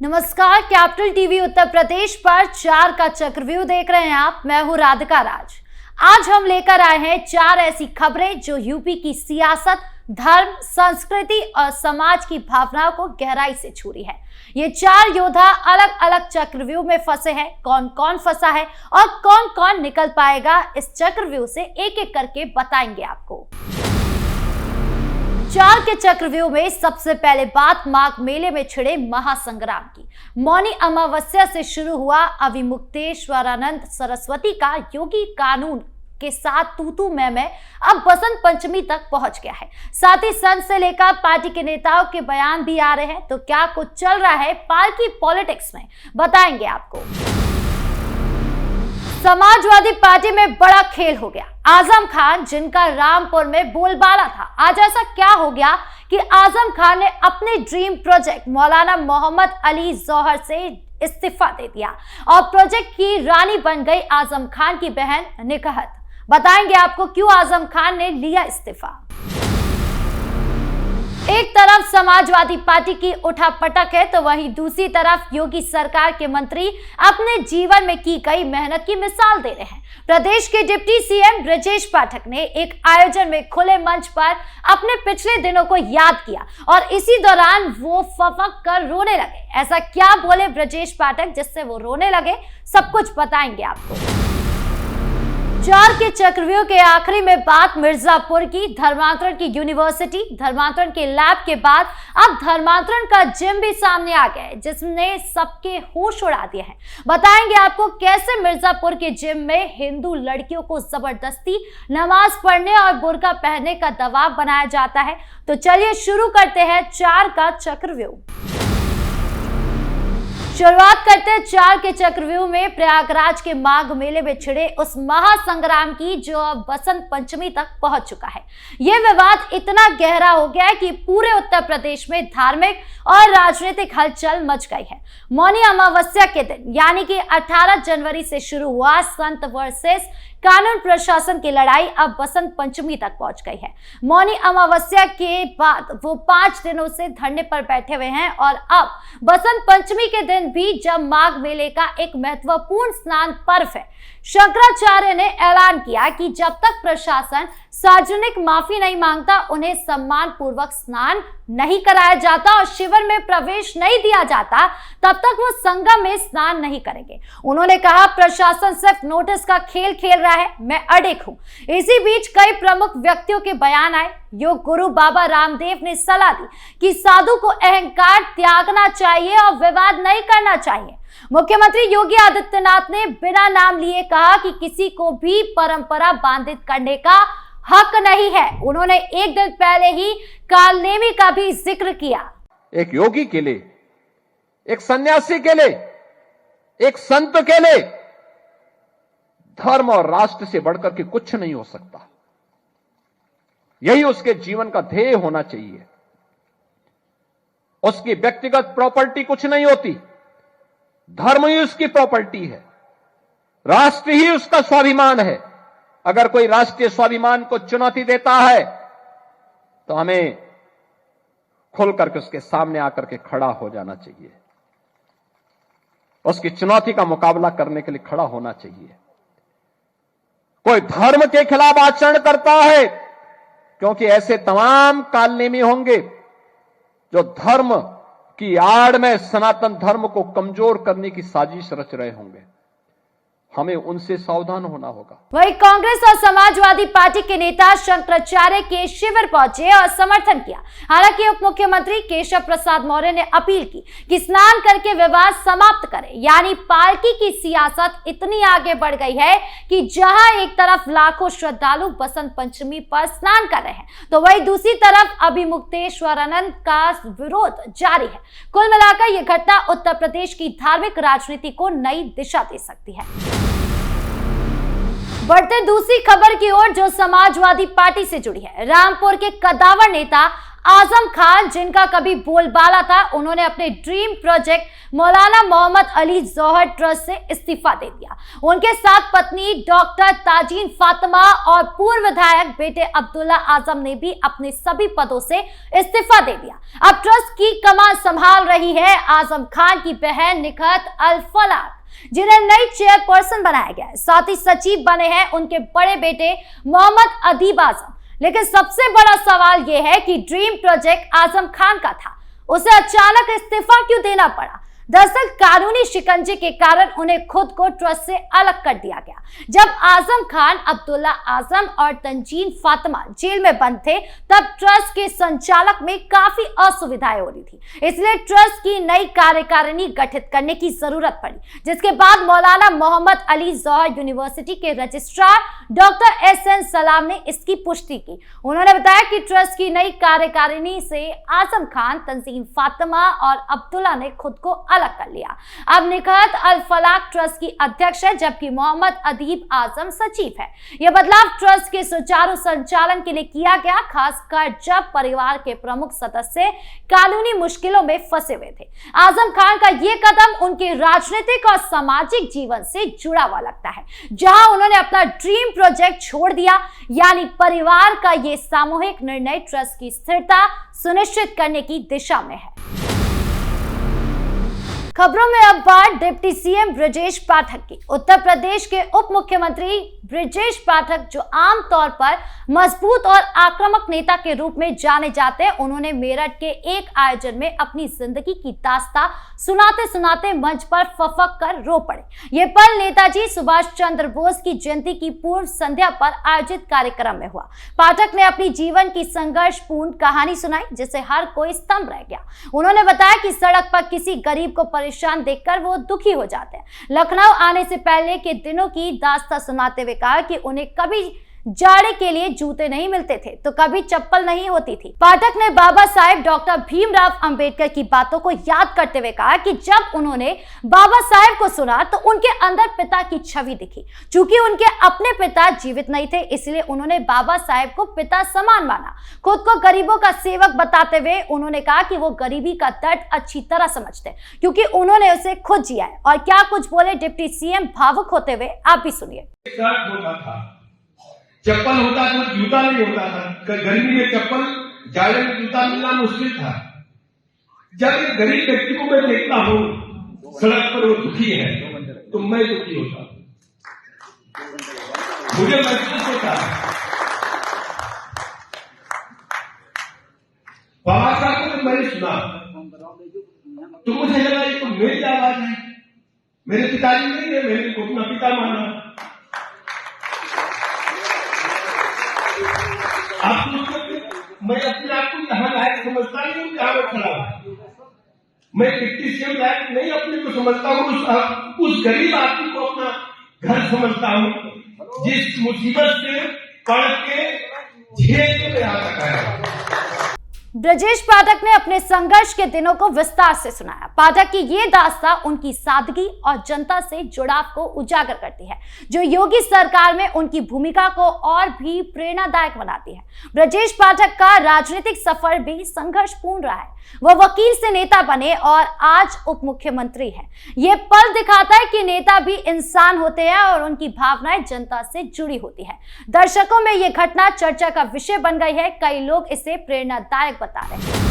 नमस्कार, capital TV Uttar Pradesh पर 4 का चक्रव्यूह देख रहे हैं आप। मैं हूं राधिका राज। आज हम लेकर आए हैं 4 ऐसी खबरें जो यूपी की सियासत, धर्म, संस्कृति और समाज की भावनाओं को गहराई से छू रही है। ये 4 योद्धा अलग अलग चक्रव्यूह में फंसे हैं। कौन कौन फंसा है और कौन कौन निकल पाएगा, इस चक्रव्यूह से एक एक करके बताएंगे आपको। 4 के चक्रव्यूह में सबसे पहले बात माघ मेले में छिड़े महासंग्राम की। मौनी अमावस्या से शुरू हुआ अविमुक्तेश्वरानंद सरस्वती का योगी कानून के साथ तू मैं अब बसंत पंचमी तक पहुंच गया है। साथ ही संघ से लेकर पार्टी के नेताओं के बयान भी आ रहे हैं। तो क्या कुछ चल रहा है पार्टी पॉलिटिक्स में, बताएंगे आपको। समाजवादी पार्टी में बड़ा खेल हो गया। आजम खान, जिनका रामपुर में बोलबाला था, आज ऐसा क्या हो गया कि आजम खान ने अपने ड्रीम प्रोजेक्ट मौलाना मोहम्मद अली जौहर से इस्तीफा दे दिया और प्रोजेक्ट की रानी बन गई आजम खान की बहन निकहत। बताएंगे आपको क्यों आजम खान ने लिया इस्तीफा। एक तरफ समाजवादी पार्टी की उठापटक है तो वहीं दूसरी तरफ योगी सरकार के मंत्री अपने जीवन में की गई मेहनत की मिसाल दे रहे हैं। प्रदेश के डिप्टी सीएम ब्रजेश पाठक ने एक आयोजन में खुले मंच पर अपने पिछले दिनों को याद किया और इसी दौरान वो फफक कर रोने लगे। ऐसा क्या बोले ब्रजेश पाठक जिससे वो रोने लगे, सब कुछ बताएंगे आपको। 4 के चक्रव्यूह के आखिरी में बात मिर्जापुर की। धर्मांतरण की यूनिवर्सिटी, धर्मांतरण के लैब के बाद अब धर्मांतरण का जिम भी सामने आ गया है, जिसने सबके होश उड़ा दिए हैं। बताएंगे आपको कैसे मिर्जापुर के जिम में हिंदू लड़कियों को जबरदस्ती नमाज पढ़ने और बुर्का पहनने का दबाव बनाया जाता है। तो चलिए शुरू करते हैं 4 का चक्रव्यूह। शुरुआत करते हैं 4 के चक्रव्यूह में प्रयागराज के माघ मेले में छिड़े उस महासंग्राम की, जो अब बसंत पंचमी तक पहुंच चुका है। यह विवाद इतना गहरा हो गया है कि पूरे उत्तर प्रदेश में धार्मिक और राजनीतिक हलचल मच गई है। मौनी अमावस्या के दिन यानी कि 18 जनवरी से शुरू हुआ संत वर्सेस कानून प्रशासन की लड़ाई अब बसंत पंचमी तक पहुंच गई है। मौनी अमावस्या के बाद वो 5 दिनों से धरने पर बैठे हुए हैं और अब बसंत पंचमी के दिन भी, जब माघ मेले का एक महत्वपूर्ण स्नान पर्व है, शंकराचार्य ने ऐलान किया कि जब तक प्रशासन सार्वजनिक माफी नहीं मांगता, उन्हें सम्मान पूर्वक स्नान नहीं कराया जाता और शिविर में प्रवेश नहीं दिया जाता, तब तक वो संगम में स्नान नहीं करेंगे। उन्होंने कहा, प्रशासन सिर्फ नोटिस का खेल खेल रहा है, मैं अडिग हूं। इसी बीच कई प्रमुख व्यक्तियों के बयान आए। योग गुरु बाबा रामदेव ने सलाह दी कि साधु को अहंकार त्यागना चाहिए और विवाद नहीं करना चाहिए। मुख्यमंत्री योगी आदित्यनाथ ने बिना नाम लिए कहा कि किसी को भी परंपरा बाधित करने का हक नहीं है। उन्होंने एक दिन पहले ही कालनेमी का भी जिक्र किया। एक योगी के लिए, एक सन्यासी के लिए, एक संत के लिए धर्म और राष्ट्र से बढ़कर के कुछ नहीं हो सकता। यही उसके जीवन का ध्येय होना चाहिए। उसकी व्यक्तिगत प्रॉपर्टी कुछ नहीं होती, धर्म ही उसकी प्रॉपर्टी है, राष्ट्र ही उसका स्वाभिमान है। अगर कोई राष्ट्रीय स्वाभिमान को चुनौती देता है तो हमें खुल करके उसके सामने आकर के खड़ा हो जाना चाहिए, उसकी चुनौती का मुकाबला करने के लिए खड़ा होना चाहिए। कोई धर्म के खिलाफ आचरण करता है, क्योंकि ऐसे तमाम कालनेमी होंगे जो धर्म की आड़ में सनातन धर्म को कमजोर करने की साजिश रच रहे होंगे। हमें उनसे सावधान होना होगा। वहीं कांग्रेस और समाजवादी पार्टी के नेता शंकराचार्य के शिविर पहुंचे और समर्थन किया। हालांकि उप मुख्यमंत्री केशव प्रसाद मौर्य ने अपील की कि स्नान करके विवाद समाप्त करें। यानी पार्टी की सियासत इतनी आगे बढ़ गई है कि जहां एक तरफ लाखों श्रद्धालु बसंत पंचमी पर स्नान कर रहे हैं, तो वहीं दूसरी तरफ अविमुक्तेश्वरानंद का विरोध जारी है। कुल मिलाकर यह घटना उत्तर प्रदेश की धार्मिक राजनीति को नई दिशा दे सकती है। बढ़ते दूसरी खबर की ओर जो समाजवादी पार्टी से जुड़ी है। रामपुर के कदावर नेता आजम खान, जिनका कभी बोलबाला था, उन्होंने अपने ड्रीम प्रोजेक्ट मौलाना मोहम्मद अली जौहर ट्रस्ट से इस्तीफा दे दिया। उनके साथ पत्नी डॉक्टर ताजीन फातिमा और पूर्व विधायक बेटे अब्दुल्ला आजम ने भी अपने सभी पदों से इस्तीफा दे दिया। अब ट्रस्ट की कमान संभाल रही है आजम खान की बहन निखत अल फलाक, जिन्हें नई चेयरपर्सन बनाया गया है। साथ ही सचिव बने हैं उनके बड़े बेटे मोहम्मद अदीब आजम। लेकिन सबसे बड़ा सवाल यह है कि ड्रीम प्रोजेक्ट आजम खान का था, उसे अचानक इस्तीफा क्यों देना पड़ा। दरअसल कानूनी शिकंजे के कारण उन्हें खुद को ट्रस्ट से अलग कर दिया गया। जब आजम खान, अब्दुल्ला आजम और तंजीन फातिमा जेल में बंद थे, तब ट्रस्ट के संचालक में काफी असुविधाएं हो रही थी। इसलिए ट्रस्ट की नई कार्यकारिणी गठित करने की जरूरत पड़ी, जिसके बाद मौलाना मोहम्मद अली जौहर यूनिवर्सिटी के रजिस्ट्रार डॉक्टर एस.एन. सलाम ने इसकी पुष्टि की। उन्होंने बताया कि ट्रस्ट की नई कार्यकारिणी से आजम खान, तंजीन फातिमा और अब्दुल्ला ने खुद को अलग कर लिया। अब निखत अल फलाक ट्रस्ट की अध्यक्ष है, जबकि मोहम्मद अदीब आजम सचिव है। यह बदलाव ट्रस्ट के सुचारू संचालन के लिए किया गया, खासकर जब परिवार के प्रमुख सदस्य कानूनी मुश्किलों में फंसे हुए थे। आजम खान का यह कदम उनके राजनीतिक और सामाजिक जीवन से जुड़ा हुआ लगता है, जहां उन्होंने अपना ड्रीम प्रोजेक्ट छोड़ दिया। यानी परिवार का यह सामूहिक निर्णय ट्रस्ट की स्थिरता सुनिश्चित करने की दिशा में है। खबरों में अब बात डिप्टी सीएम ब्रजेश पाठक की। उत्तर प्रदेश के उप मुख्यमंत्री ब्रजेश पाठक, जो आमतौर पर मजबूत और आक्रामक नेता के रूप में जाने जाते हैं, उन्होंने मेरठ के एक आयोजन में अपनी जिंदगी की दास्तां सुनाते सुनाते मंच पर फफक कर रो पड़े। ये पल नेताजी सुभाष चंद्र बोस की जयंती की पूर्व संध्या पर आयोजित कार्यक्रम में हुआ। पाठक ने अपनी जीवन की संघर्षपूर्ण कहानी सुनाई, जिससे हर कोई स्तंभ रह गया। उन्होंने बताया कि सड़क पर किसी गरीब को परेशान देखकर वो दुखी हो जाते हैं। लखनऊ आने से पहले के दिनों की दास्तां सुनाते हुए कहा कि उन्हें कभी जाड़े के लिए जूते नहीं मिलते थे तो कभी चप्पल नहीं होती थी। पाठक ने बाबा साहेब डॉक्टर भीमराव अंबेडकर की बातों को याद करते हुए कहा कि जब उन्होंने बाबा साहेब को सुना तो उनके अंदर पिता की छवि दिखी। चूंकि उनके अपने पिता जीवित नहीं थे, इसलिए उन्होंने बाबा साहेब को पिता समान माना। खुद को गरीबों का सेवक बताते हुए उन्होंने कहा कि वो गरीबी का दर्द अच्छी तरह समझते हैं, क्योंकि उन्होंने उसे खुद जिया है। और क्या कुछ बोले डिप्टी सीएम भावुक होते हुए, आप भी सुनिए। चप्पल होता तो जूता नहीं होता था। गर्मी में चप्पल, जाड़े में जूता मिलना मुश्किल था। जब एक गरीब व्यक्ति को मैं देखता हूँ सड़क पर वो दुखी है तो मैं दुखी होता हूँ, मुझे महसूस होता है। बाबा साहब को मैंने सुना तो मुझे लगा ये तो मेरी आवाज है। मेरे पिताजी नहीं है, मैंने को अपना पिता माना। मैं अपने आप को यहाँ लायक समझता नहीं हूँ, यहाँ मैं खड़ा हूँ। मैं डिप्टी सीएम लायक नहीं अपने को समझता हूँ, उस गरीब आदमी को अपना घर समझता हूँ, जिस मुसीबत से पढ़ के झेल के यहाँ तक आया। ब्रजेश पाठक ने अपने संघर्ष के दिनों को विस्तार से सुनाया। पाठक की ये दास्तां उनकी सादगी और जनता से जुड़ाव को उजागर करती है, जो योगी सरकार में उनकी भूमिका को और भी प्रेरणादायक बनाती है। ब्रजेश पाठक का राजनीतिक सफर भी संघर्षपूर्ण रहा है। वह वकील से नेता बने और आज उप मुख्यमंत्री हैं। ये पल दिखाता है कि नेता भी इंसान होते हैं और उनकी भावनाएं जनता से जुड़ी होती है। दर्शकों में यह घटना चर्चा का विषय बन गई है। कई लोग इसे प्रेरणादायक बता रहे हैं।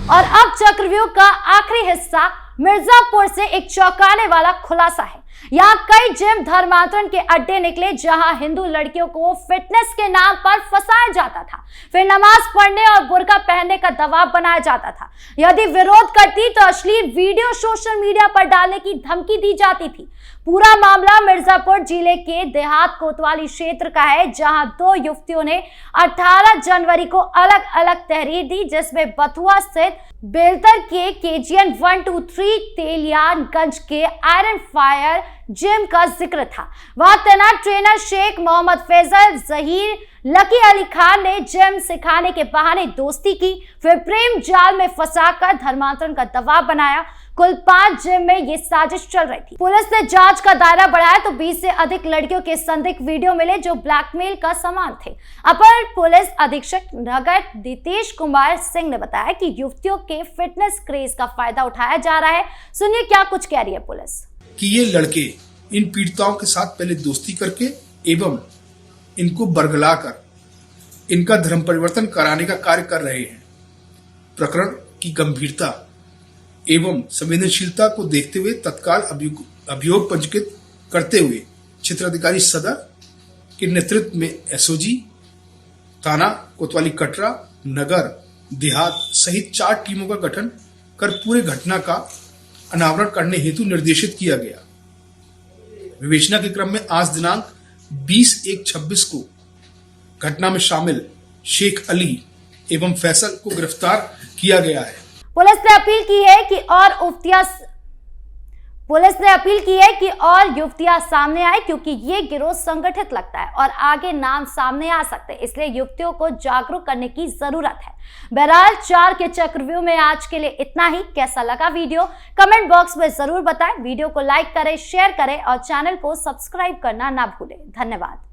और अब चक्रव्यूह का आखिरी हिस्सा, मिर्जापुर से एक चौंकाने वाला खुलासा है। यहाँ कई जिम धर्मांतरण के अड्डे निकले, जहां हिंदू लड़कियों को फिटनेस के नाम पर फंसाया जाता था, फिर नमाज पढ़ने और बुर्का पहनने का दबाव बनाया जाता था। यदि विरोध करती तो अश्लील वीडियो सोशल मीडिया पर डालने की धमकी दी जाती थी। पूरा मामला मिर्जापुर जिले के देहात कोतवाली क्षेत्र का है, जहां 2 युवतियों ने 18 जनवरी को अलग अलग तहरीर दी, जिसमें बथुआ स्थित बेलतर के KGN 123, तेलियानगंज के आयरन फायर जिम का जिक्र था। वहां तैनात ट्रेनर शेख मोहम्मद फैजल जहीर लकी अली खान ने जिम सिखाने के बहाने दोस्ती की, फिर प्रेम जाल में फंसाकर धर्मांतरण का दबाव बनाया। कुल 5 जिम में ये साजिश चल रही थी। पुलिस ने जांच का दायरा बढ़ाया तो 20 से अधिक लड़कियों के संदिग्ध वीडियो मिले जो ब्लैकमेल का सामान थे। अपर पुलिस अधीक्षक नगर दितेश कुमार सिंह ने बताया कि युवतियों के फिटनेस क्रेज का फायदा उठाया जा रहा है। सुनिए क्या कुछ कह रही है पुलिस। कि ये लड़के इन पीड़िताओं के साथ पहले दोस्ती करके एवं इनको बरगलाकर इनका धर्म परिवर्तन कराने का कार्य कर रहे हैं। प्रकरण की गंभीरता एवं संवेदनशीलता को देखते हुए तत्काल अभियोग पंजीकृत करते हुए क्षेत्राधिकारी सदर के नेतृत्व में एसओजी थाना कोतवाली कटरा नगर देहात सहित 4 टीमों का गठन कर पूरे घटना का अनावरण करने हेतु निर्देशित किया गया। विवेचना के क्रम में आज दिनांक 20/1/26 को घटना में शामिल शेख अली एवं फैसल को गिरफ्तार किया गया है। पुलिस ने अपील की है कि और युवतियां सामने आए क्योंकि ये गिरोह संगठित लगता है और आगे नाम सामने आ सकते हैं, इसलिए युवतियों को जागरूक करने की जरूरत है। बहरहाल 4 के चक्रव्यूह में आज के लिए इतना ही। कैसा लगा वीडियो कमेंट बॉक्स में जरूर बताएं। वीडियो को लाइक करें, शेयर करें और चैनल को सब्सक्राइब करना ना भूलें। धन्यवाद।